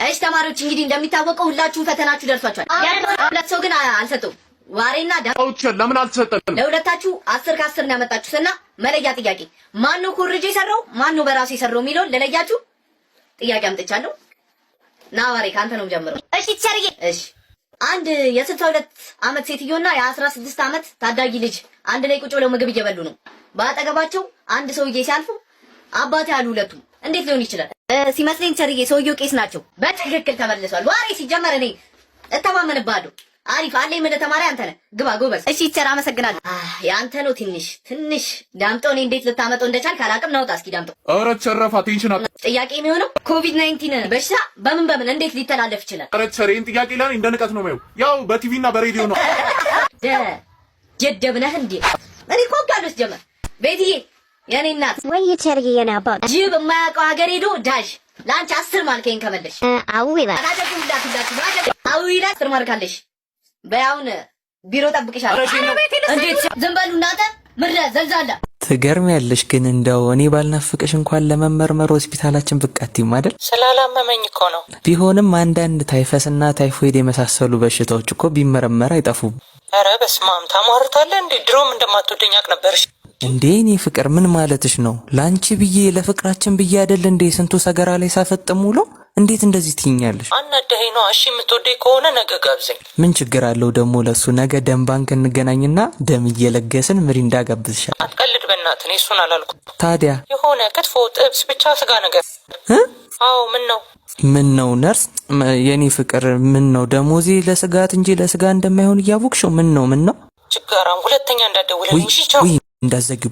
እሺ ተማሪዎች እንግዲህ እንደሚታወቀው ሁላችሁም ፈተናችሁ ደርሷችኋል። ሁለት ሰው ግን አልሰጠውም። ዋሬና ዳውቸ ለምን አልተሰጠንም? ለሁለታችሁ 10 ከ10 ነው ያመጣችሁትና መለያ ጥያቄ ማን ነው ኮርጆ የሰራው ማን ነው በራሱ የሰራው የሚለውን ለለያችሁ ጥያቄ አምጥቻለሁ። ና ዋሬ ካንተ ነው ጀምረው። እሺ ቸርዬ። እሺ አንድ የ62 ዓመት ሴትዮና የ16 ዓመት ታዳጊ ልጅ አንድ ላይ ቁጭ ብለው ምግብ እየበሉ ነው። ባጠገባቸው አንድ ሰውዬ ሲያልፉ አባቴ አሉ ሁለቱም። እንዴት ሊሆን ይችላል? ሲመስለኝ ቸርዬ ሰውየው ቄስ ናቸው። በትክክል ተመልሷል። ዋሬ ሲጀመር እኔ እተማመንብሃለሁ። አሪፍ አለኝ ምን ተማሪ አንተ ነህ። ግባ ጎበዝ። እሺ ቸር አመሰግናለሁ። ያንተ ነው ትንሽ ዳምጠው። እኔ እንዴት ልታመጣው እንደቻልክ አላውቅም። ናውጣ እስኪ ዳምጠው። ኧረ ቸረፋ ቴንሽን አት ጥያቄ የሚሆነው ኮቪድ-19 በሽታ በምን እንዴት ሊተላለፍ ይችላል? ኧረ ቸር ይሄን ጥያቄ ላይ እንደ ንቀት ነው የማየው። ያው በቲቪ እና በሬዲዮ ነው። ጀደብነህ እንዴ? እኔ እኮ ጋሎስ ጀመር ቤትዬ የኔ እናት ወይ ቸርዬ የኔ አባት ጅብ የማያውቀው ሀገር ሄዶ ዳሽ ላንቺ 10 ማልከኝ ከመለሽ አው ይላል አው ይላል 10 ማልካለሽ። በያውን ቢሮ ጠብቅሻለሁ። እንዴት ዝም በሉ እናንተ ምድረ ዘልዛላ። ትገርሚያለሽ ግን እንደው እኔ ባልናፍቅሽ እንኳን ለመመርመር ሆስፒታላችን ብቃቲም አይደል? ስላላመመኝ እኮ ነው። ቢሆንም አንዳንድ ታይፈስና ታይፎይድ የመሳሰሉ በሽታዎች እኮ ቢመረመር አይጠፉም። ኧረ በስማም ታሟርታለህ እንዴ? ድሮም እንደማትወደኝ አውቅ ነበርሽ እንዴ? እኔ ፍቅር ምን ማለትሽ ነው? ላንቺ ብዬ ለፍቅራችን ብዬ አይደል እንዴ ስንቱ ሰገራ ላይ ሳፈጥም ውሎ እንዴት እንደዚህ ትይኛለሽ? አናደኸኝ ነው። እሺ የምትወደኝ ከሆነ ነገ ጋብዘኝ። ምን ችግር አለው ደግሞ ለሱ? ነገ ደም ባንክ እንገናኝና ደም እየለገስን ምሪንዳ ጋብዝሻል። አትቀልድ በእናትህ። እኔ እሱን አላልኩም። ታዲያ የሆነ ክትፎ፣ ጥብስ፣ ብቻ ስጋ ነገር። አዎ ምን ነው ምን ነው ነርስ? የኔ ፍቅር ምን ነው ደሞዜ ለስጋት እንጂ ለስጋ እንደማይሆን እያወቅሽው ምን ነው ችጋራም ሁለተኛ እንዳትደውልልኝ እሺ? ቻው። እንዳትዘጊው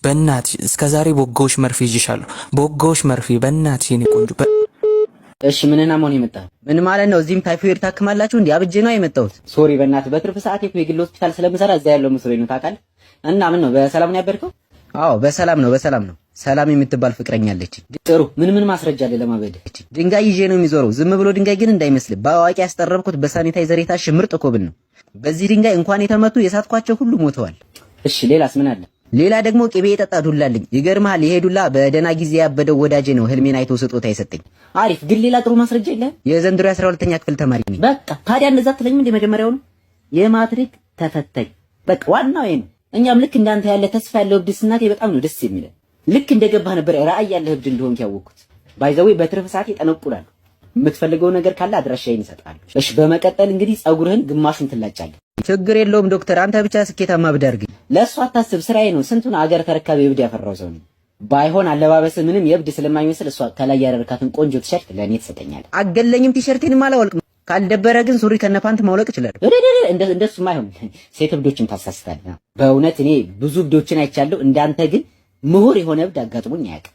በእናትሽ እስከዛሬ በወጋዎች መርፌ ይዤሻለሁ። በወጋዎች መርፌ በእናትሽ የኔ ቆንጆ። እሺ ምንና መሆን የመጣ ምን ማለት ነው? እዚህም ታይፎይድ ታክማላችሁ እንዴ? አብጄ ነው የመጣሁት። ሶሪ በእናትህ በትርፍ ሰዓት የግል ሆስፒታል ስለምሰራ እዛ ያለው መስሎኝ ነው ታውቃለህ። እና ምን ነው በሰላም ነው ያበርከው? አዎ በሰላም ነው። ሰላም የምትባል ፍቅረኛ አለችኝ። ጥሩ ምን ማስረጃ አለ ለማበድ? ድንጋይ ይዤ ነው የሚዞረው። ዝም ብሎ ድንጋይ ግን እንዳይመስል በአዋቂ ያስጠረብኩት በሳኒታይዘር የታሸ ምርጥ ኮብል ነው። በዚህ ድንጋይ እንኳን የተመቱ የሳትኳቸው ሁሉ ሞተዋል። እሺ ሌላስ ምን አለ? ሌላ ደግሞ ቅቤ የጠጣ ዱላልኝ። ይገርምሃል ይሄ ዱላ በደና ጊዜ ያበደው ወዳጄ ነው ህልሜን አይቶ ስጦታ የሰጠኝ። አሪፍ ግን ሌላ ጥሩ ማስረጃ የለህም? የዘንድሮ 12ኛ ክፍል ተማሪ ነኝ። በቃ ታዲያ እንደዛ አትለኝም እንደ መጀመሪያው ነው የማትሪክ ተፈታኝ። በቃ ዋናው ይሄ ነው። እኛም ልክ እንዳንተ ያለ ተስፋ ያለው እብድ ስናቴ በጣም ነው ደስ የሚለው። ልክ እንደገባህ ነበር ራእይ ያለህ እብድ እንደሆንክ ያወቅኩት። ባይዘዌ በትርፍ ሰዓት ይጠነቁላሉ። የምትፈልገው ነገር ካለ አድራሻዬን እሰጥሃለሁ። እሺ በመቀጠል እንግዲህ ጸጉርህን ግማሹን ትላጫለህ። ችግር የለውም ዶክተር፣ አንተ ብቻ ስኬታማ እብድ አድርገኝ። ለእሱ አታስብ፣ ስራዬ ነው። ስንቱን አገር ተረካቢ እብድ ያፈራው ሰው ነው። ባይሆን አለባበስ ምንም የእብድ ስለማይመስል እሷ ከላይ ያደረካትን ቆንጆ ቲሸርት ለኔ ትሰጠኛለህ። አገለኝም ቲሸርቴንም አላወልቅም። ካልደበረ ግን ሱሪ ከነፓንት ማውለቅ ይችላል። እንደሱማ አይሆን፣ ሴት እብዶችን ታሳስታለህ። በእውነት እኔ ብዙ እብዶችን አይቻለሁ። እንዳንተ ግን ምሁር የሆነ እብድ አጋጥሞኝ አያውቅም።